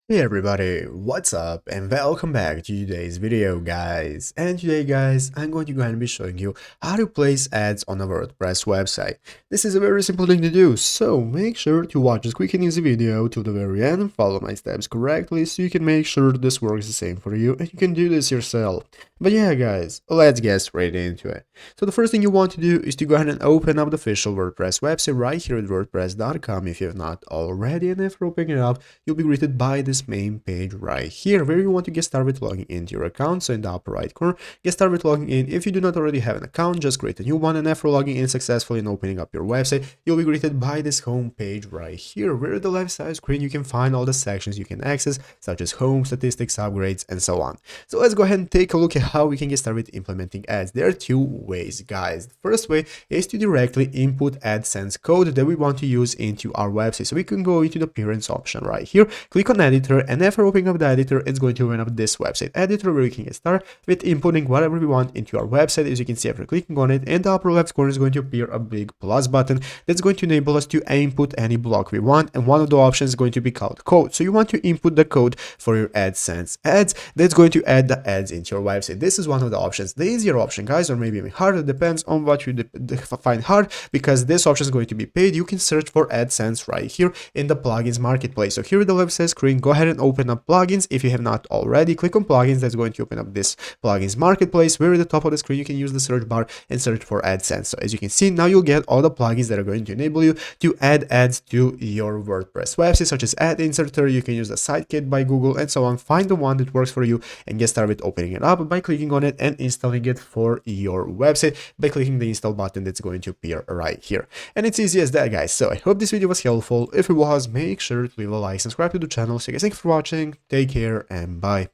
Hey everybody, what's up and welcome back to today's video guys. And today guys, I'm going to go ahead and be showing you how to place ads on a WordPress website. This is a very simple thing to do, so make sure to watch this quick and easy video to the very end and follow my steps correctly so you can make sure this works the same for you and you can do this yourself. But yeah guys, let's get straight into it. So the first thing you want to do is to go ahead and open up the official WordPress website right here at wordpress.com if you have not already, and after opening it up, you'll be greeted by this main page right here where you want to get started with logging into your account. So in the upper right corner, get started with logging in. If you do not already have an account, just create a new one, and after logging in successfully and opening up your website, you'll be greeted by this home page right here where at the left side screen you can find all the sections you can access, such as home, statistics, upgrades, and so on. So let's go ahead and take a look at how we can get started with implementing ads. There are two ways guys. The first way is to directly input AdSense code that we want to use into our website. So we can go into the appearance option right here, click on editor, and after opening up the editor, it's going to open up this website editor where we can get started with inputting whatever we want into our website. As you can see, after clicking on it, in the upper left corner is going to appear a big plus button that's going to enable us to input any block we want, and one of the options is going to be called code. So you want to input the code for your AdSense ads that's going to add the ads into your website. This is one of the options. The easier option guys, or maybe even harder, depends on what you find hard, because this option is going to be paid. You can search for AdSense right here in the plugins marketplace. So here at the left side screen, go ahead and open up plugins. If you have not already, click on plugins. That's going to open up this plugins marketplace where at the top of the screen you can use the search bar and search for AdSense. So as you can see, now you'll get all the plugins that are going to enable you to add ads to your WordPress website, such as Ad Inserter. You can use the Sitekit by Google and so on. Find the one that works for you and get started with opening it up by clicking on it and installing it for your website by clicking the install button that's going to appear right here. And it's easy as that guys. So I hope this video was helpful. If it was, make sure to leave a like, subscribe to the channel. So guys, thanks for watching, take care, and bye.